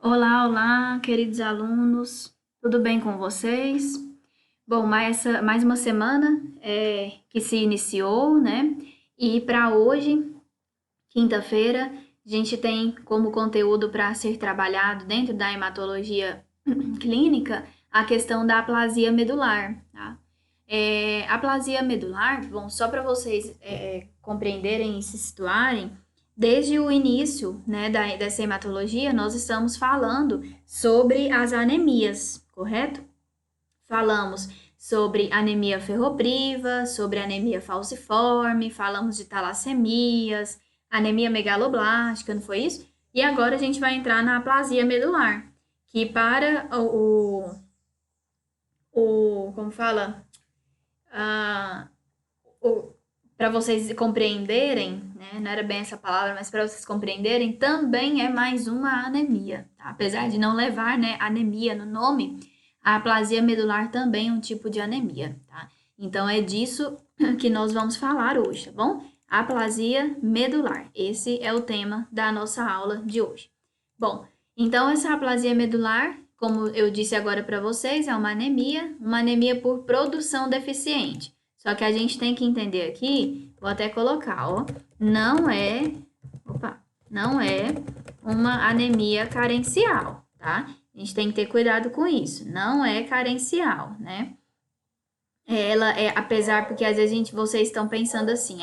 Olá, olá, queridos alunos, tudo bem com vocês? Bom, mais uma semana que se iniciou, né? E para hoje, quinta-feira, a gente tem como conteúdo para ser trabalhado dentro da hematologia clínica a questão da aplasia medular, tá? Aplasia medular, bom, só para vocês compreenderem e se situarem, desde o início, né, dessa hematologia, nós estamos falando sobre as anemias, correto? Falamos sobre anemia ferropriva, sobre anemia falciforme, falamos de talassemias, anemia megaloblástica, não foi isso? E agora a gente vai entrar na aplasia medular, que para como fala? Ah, para vocês compreenderem, né? Não era bem essa palavra, mas para vocês compreenderem, também é mais uma anemia, tá? Apesar de não levar, né, anemia no nome, a aplasia medular também é um tipo de anemia, tá? Então é disso que nós vamos falar hoje, tá bom? Aplasia medular. Esse é o tema da nossa aula de hoje. Bom, então essa aplasia medular, como eu disse agora para vocês, é uma anemia por produção deficiente. Só que a gente tem que entender aqui, vou até colocar, ó, não é, não é uma anemia carencial, tá? A gente tem que ter cuidado com isso. Não é carencial, né? Ela é, apesar, porque às vezes vocês estão pensando assim,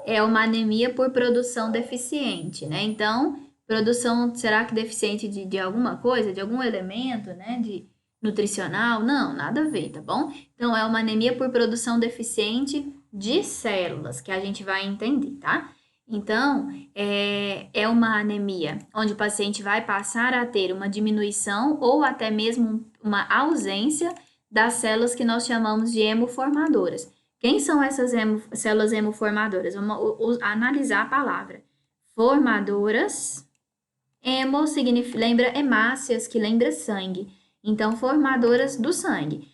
é uma anemia por produção deficiente, né? Então, produção, será que deficiente de alguma coisa, de algum elemento, né? De nutricional? Não, nada a ver, tá bom? Então, é uma anemia por produção deficiente de células, que a gente vai entender, tá? Então, é uma anemia onde o paciente vai passar a ter uma diminuição ou até mesmo uma ausência das células que nós chamamos de hemoformadoras. Quem são essas células hemoformadoras? Vamos analisar a palavra. Formadoras, hemo lembra hemácias, que lembra sangue. Então, formadoras do sangue.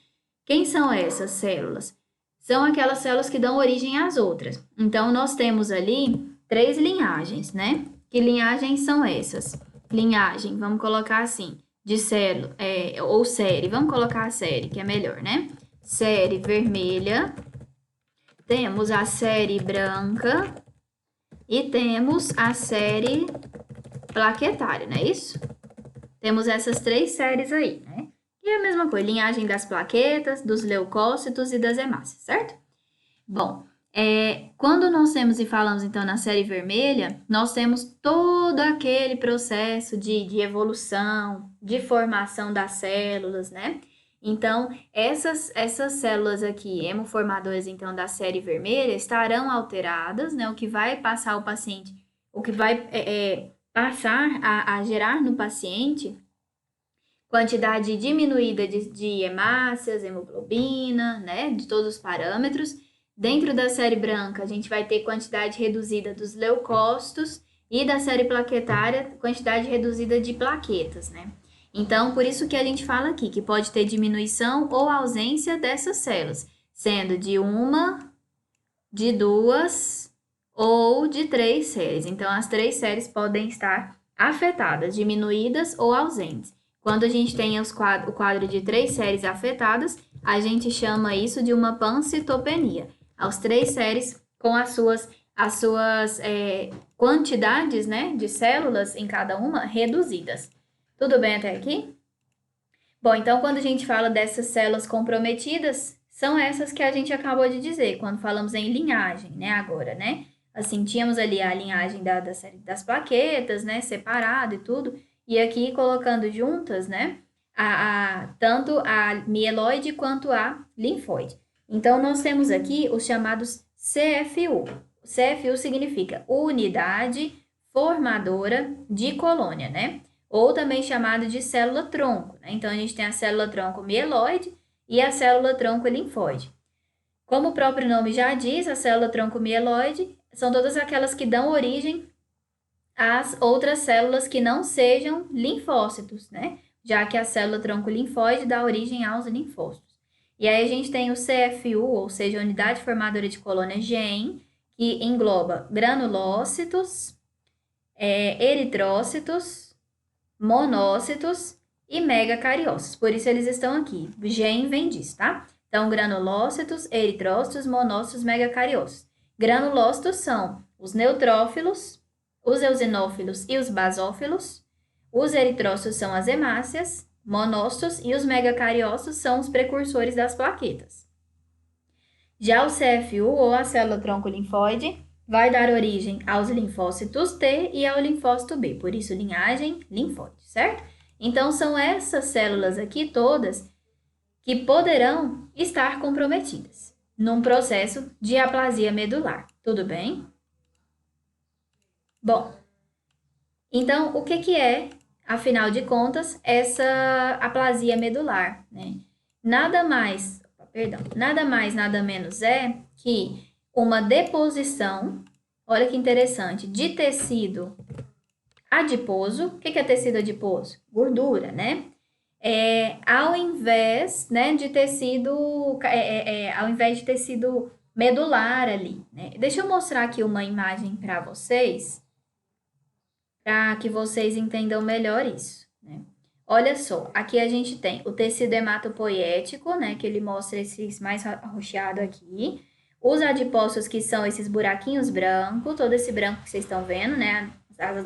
Quem são essas células? São aquelas células que dão origem às outras. Então, nós temos ali três linhagens, né? Que linhagens são essas? Linhagem, vamos colocar assim, de célula, ou série. Vamos colocar a série, que é melhor, né? Série vermelha, temos a série branca e temos a série plaquetária, não é isso? Temos essas três séries aí, né? E é a mesma coisa, linhagem das plaquetas, dos leucócitos e das hemácias, certo? Bom, quando nós temos e falamos então na série vermelha, nós temos todo aquele processo de evolução, de formação das células, né? Então, essas células aqui, hemoformadoras, então, da série vermelha, estarão alteradas, né? O que vai passar o paciente, o que vai passar a gerar no paciente quantidade diminuída de hemácias, hemoglobina, né? De todos os parâmetros. Dentro da série branca, a gente vai ter quantidade reduzida dos leucócitos e da série plaquetária, quantidade reduzida de plaquetas, né? Então, por isso que a gente fala aqui que pode ter diminuição ou ausência dessas células, sendo de uma, de duas ou de três séries. Então, as três séries podem estar afetadas, diminuídas ou ausentes. Quando a gente tem o quadro de três séries afetadas, a gente chama isso de uma pancitopenia. As três séries com as suas quantidades, né, de células em cada uma reduzidas. Tudo bem até aqui? Bom, então quando a gente fala dessas células comprometidas, são essas que a gente acabou de dizer, quando falamos em linhagem, né, agora, né? Assim, tínhamos ali a linhagem da série das plaquetas, né, separado e tudo, e aqui colocando juntas, né, tanto a mieloide quanto a linfóide. Então, nós temos aqui os chamados CFU. CFU significa unidade formadora de colônia, né? Ou também chamado de célula-tronco, né? Então, a gente tem a célula-tronco mieloide e a célula-tronco linfóide. Como o próprio nome já diz, a célula-tronco mieloide são todas aquelas que dão origem às outras células que não sejam linfócitos, né? Já que a célula-tronco linfóide dá origem aos linfócitos. E aí a gente tem o CFU, ou seja, a unidade formadora de colônia GEM, que engloba granulócitos, eritrócitos, monócitos e megacariócitos. Por isso eles estão aqui. Gen vem disso, tá? Então, granulócitos, eritrócitos, monócitos, megacariócitos. Granulócitos são os neutrófilos, os eosinófilos e os basófilos. Os eritrócitos são as hemácias, monócitos, e os megacariócitos são os precursores das plaquetas. Já o CFU, ou a célula tronco linfóide, vai dar origem aos linfócitos T e ao linfócito B, por isso linhagem linfóide, certo? Então, são essas células aqui todas que poderão estar comprometidas num processo de aplasia medular, tudo bem? Bom, então, o que é, afinal de contas, essa aplasia medular, né? Nada mais, nada menos é que uma deposição, olha que interessante, de tecido adiposo. O que é tecido adiposo? Gordura, né? Ao invés, né, de tecido, ao invés de tecido medular ali, né? Deixa eu mostrar aqui uma imagem para vocês, para que vocês entendam melhor isso, né? Olha só, aqui a gente tem o tecido hematopoético, né, que ele mostra esses mais arroxeado aqui. Os adipócitos, que são esses buraquinhos brancos, todo esse branco que vocês estão vendo, né,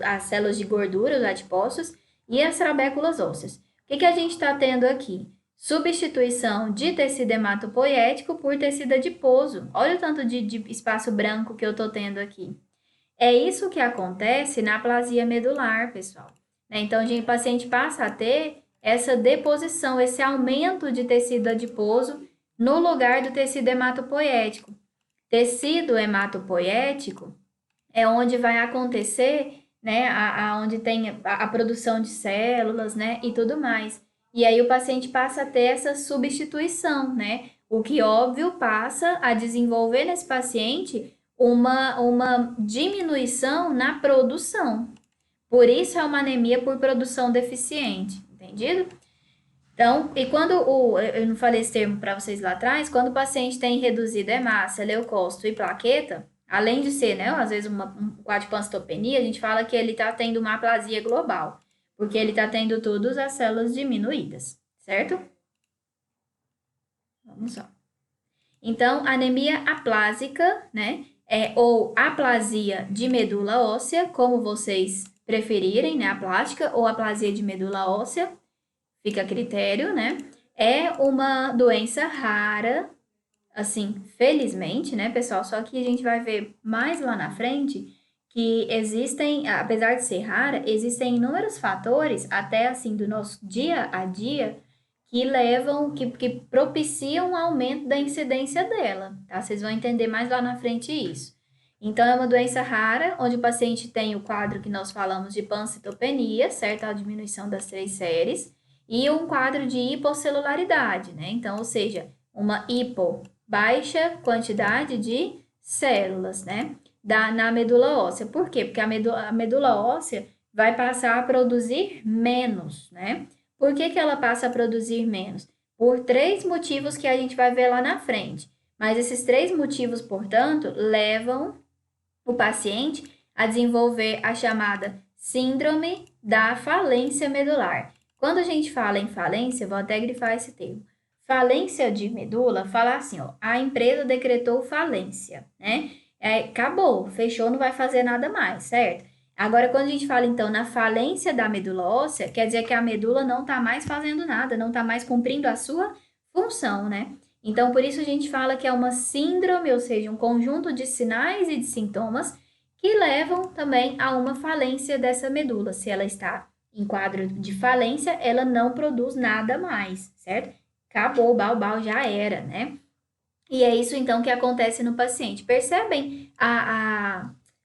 as células de gordura, os adipócitos, e as trabéculas ósseas. O que a gente está tendo aqui? Substituição de tecido hematopoético por tecido adiposo. Olha o tanto de espaço branco que eu estou tendo aqui. É isso que acontece na aplasia medular, pessoal. Então, o paciente passa a ter essa deposição, esse aumento de tecido adiposo no lugar do tecido hematopoético. Tecido hematopoético é onde vai acontecer, né, onde tem a produção de células, né, e tudo mais. E aí o paciente passa a ter essa substituição, né, o que, óbvio, passa a desenvolver nesse paciente uma diminuição na produção. Por isso é uma anemia por produção deficiente, entendido? Então, e quando eu não falei esse termo para vocês lá atrás, quando o paciente tem reduzida hemácia, leucócito e plaqueta, além de ser, né, às vezes um quadro de pancitopenia, a gente fala que ele está tendo uma aplasia global, porque ele está tendo todas as células diminuídas, certo? Vamos lá. Então, anemia aplásica, né, ou aplasia de medula óssea, como vocês preferirem, né, aplástica ou aplasia de medula óssea, fica a critério, né? É uma doença rara, assim, felizmente, né, pessoal? Só que a gente vai ver mais lá na frente que existem, apesar de ser rara, existem inúmeros fatores, até assim, do nosso dia a dia, que levam, que propiciam o aumento da incidência dela, tá? Vocês vão entender mais lá na frente isso. Então, é uma doença rara, onde o paciente tem o quadro que nós falamos de pancitopenia, certo? A diminuição das 3 séries, e um quadro de hipocelularidade, né? Então, ou seja, uma baixa quantidade de células, né? Na medula óssea. Por quê? Porque a medula óssea vai passar a produzir menos, né? Por que ela passa a produzir menos? Por 3 motivos que a gente vai ver lá na frente. Mas esses 3 motivos, portanto, levam o paciente a desenvolver a chamada síndrome da falência medular. Quando a gente fala em falência, vou até grifar esse termo. Falência de medula, fala assim, ó, a empresa decretou falência, né? Acabou, fechou, não vai fazer nada mais, certo? Agora, quando a gente fala, então, na falência da medula óssea, quer dizer que a medula não está mais fazendo nada, não está mais cumprindo a sua função, né? Então, por isso a gente fala que é uma síndrome, ou seja, um conjunto de sinais e de sintomas que levam também a uma falência dessa medula. Se ela está em quadro de falência, ela não produz nada mais, certo? Acabou, bau, já era, né? E é isso, então, que acontece no paciente. Percebem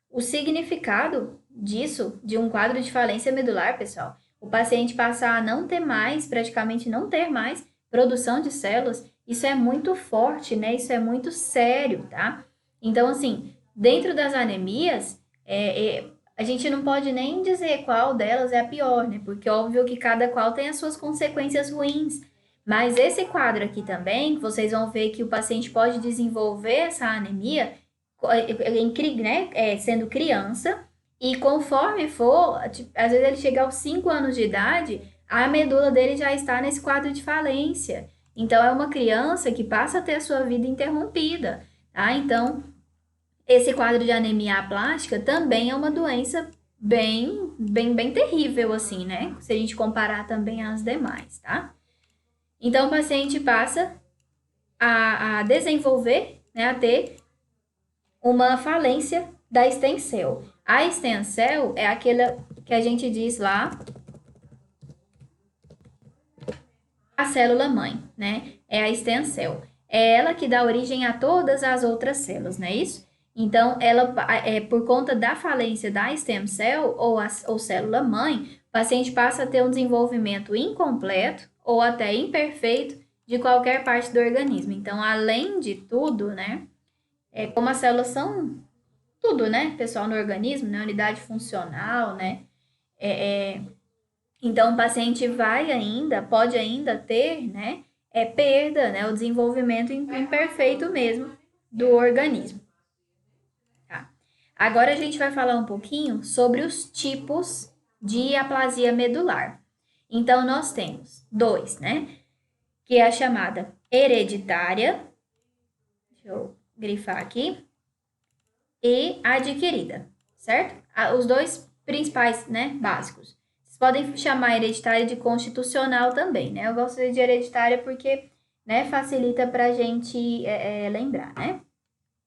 o significado disso, de um quadro de falência medular, pessoal? O paciente passa a não ter mais, praticamente não ter mais produção de células. Isso é muito forte, né? Isso é muito sério, tá? Então, assim, dentro das anemias, a gente não pode nem dizer qual delas é a pior, né? Porque óbvio que cada qual tem as suas consequências ruins. Mas esse quadro aqui também, vocês vão ver que o paciente pode desenvolver essa anemia, né, sendo criança E conforme for, tipo, às vezes ele chega aos 5 anos de idade, a medula dele já está nesse quadro de falência. Então, é uma criança que passa a ter a sua vida interrompida, tá? Então, esse quadro de anemia aplástica também é uma doença bem terrível, assim, né? Se a gente comparar também às demais, tá? Então, o paciente passa a desenvolver, né, a ter uma falência da stem cell. A stem cell é aquela que a gente diz lá, a célula mãe, né? É a stem cell. É ela que dá origem a todas as outras células, não é isso? Então, ela é por conta da falência da stem cell ou célula mãe, o paciente passa a ter um desenvolvimento incompleto ou até imperfeito de qualquer parte do organismo. Então, além de tudo, né? Como as células são tudo, né, pessoal, no organismo, né, unidade funcional, né? Então, o paciente pode ainda ter, né, perda, né, o desenvolvimento imperfeito mesmo do organismo. Tá? Agora a gente vai falar um pouquinho sobre os tipos de aplasia medular. Então, nós temos dois, né, que é a chamada hereditária, deixa eu grifar aqui, e adquirida, certo? Os dois principais, né, básicos. Vocês podem chamar hereditária de constitucional também, né? Eu gosto de hereditária porque, né, facilita para a gente lembrar, né?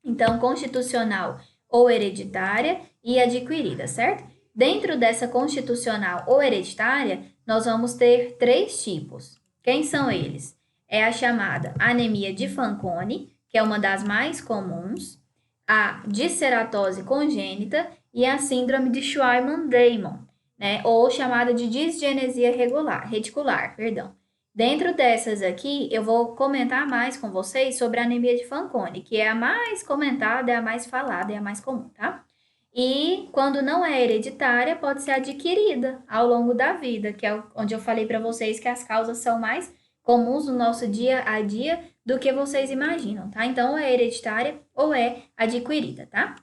Então, constitucional ou hereditária e adquirida, certo? Dentro dessa constitucional ou hereditária, nós vamos ter 3 tipos. Quem são eles? É a chamada anemia de Fanconi, que é uma das mais comuns, a disceratose congênita e a síndrome de Schweinman-Damon, né? Ou chamada de disgenesia reticular, perdão. Dentro dessas aqui, eu vou comentar mais com vocês sobre a anemia de Fanconi, que é a mais comentada, é a mais falada, é a mais comum, tá? E quando não é hereditária, pode ser adquirida ao longo da vida, que é onde eu falei para vocês que as causas são mais comuns no nosso dia a dia do que vocês imaginam, tá? Então, ou é hereditária ou é adquirida, tá?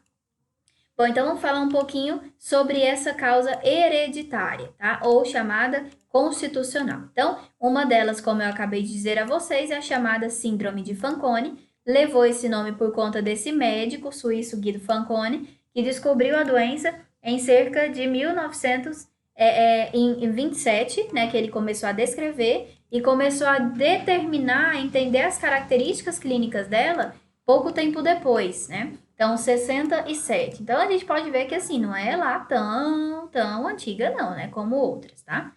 Bom, então vamos falar um pouquinho sobre essa causa hereditária, tá? Ou chamada constitucional. Então, uma delas, como eu acabei de dizer a vocês, é a chamada síndrome de Fanconi. Levou esse nome por conta desse médico suíço Guido Fanconi, que descobriu a doença em cerca de 1927, né, que ele começou a descrever e começou a determinar, a entender as características clínicas dela pouco tempo depois, né? Então, 67. Então, a gente pode ver que, assim, não é lá tão antiga, não, né? Como outras, tá?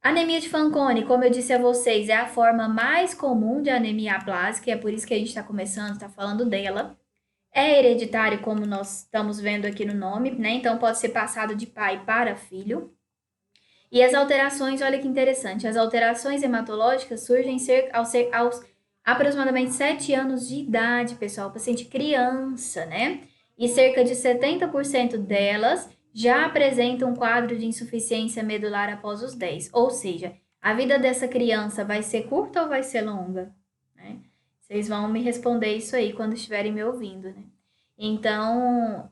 Anemia de Fanconi, como eu disse a vocês, é a forma mais comum de anemia aplásica, e é por isso que a gente está começando, está falando dela. É hereditário, como nós estamos vendo aqui no nome, né? Então, pode ser passado de pai para filho. E as alterações, olha que interessante, as alterações hematológicas surgem aos aproximadamente 7 anos de idade, pessoal, paciente criança, né? E cerca de 70% delas já apresentam um quadro de insuficiência medular após os 10. Ou seja, a vida dessa criança vai ser curta ou vai ser longa? Né? Vocês vão me responder isso aí quando estiverem me ouvindo, né? Então,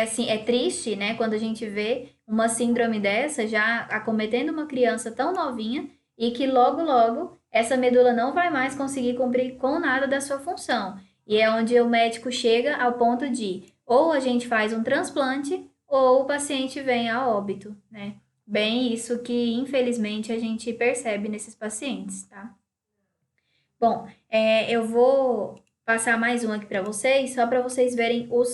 assim, é triste, né, quando a gente vê uma síndrome dessa já acometendo uma criança tão novinha e que logo essa medula não vai mais conseguir cumprir com nada da sua função. E é onde o médico chega ao ponto de ou a gente faz um transplante ou o paciente vem a óbito, né? Bem isso que infelizmente a gente percebe nesses pacientes, tá? Bom, eu vou passar mais um aqui para vocês, só para vocês verem o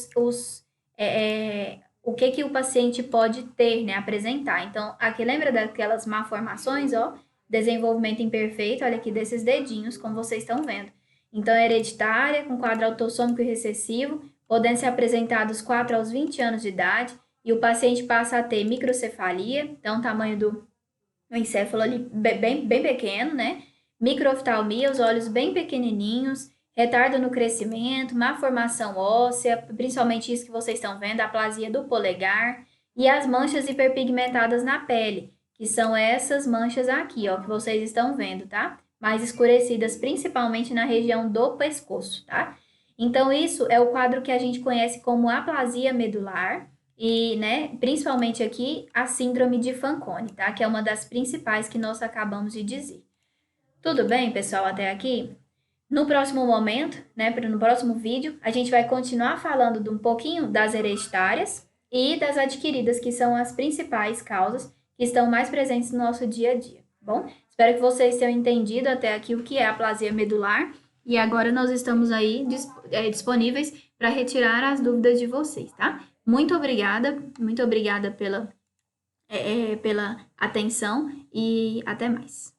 que o paciente pode ter, né, apresentar. Então, aqui lembra daquelas malformações, ó, desenvolvimento imperfeito, olha aqui desses dedinhos, como vocês estão vendo. Então, hereditária, com quadro autossômico e recessivo, podendo ser apresentado dos 4 aos 20 anos de idade, e o paciente passa a ter microcefalia, então o tamanho do encéfalo ali bem pequeno, né? Microoftalmia, os olhos bem pequenininhos, retardo no crescimento, má formação óssea, principalmente isso que vocês estão vendo, a aplasia do polegar, e as manchas hiperpigmentadas na pele, que são essas manchas aqui, ó, que vocês estão vendo, tá? Mais escurecidas, principalmente na região do pescoço, tá? Então, isso é o quadro que a gente conhece como aplasia medular, e, né, principalmente aqui, a síndrome de Fanconi, tá? Que é uma das principais que nós acabamos de dizer. Tudo bem, pessoal, até aqui? No próximo momento, né, no próximo vídeo, a gente vai continuar falando de um pouquinho das hereditárias e das adquiridas, que são as principais causas que estão mais presentes no nosso dia a dia, tá bom? Espero que vocês tenham entendido até aqui o que é a aplasia medular e agora nós estamos aí disponíveis para retirar as dúvidas de vocês, tá? Muito obrigada pela atenção e até mais.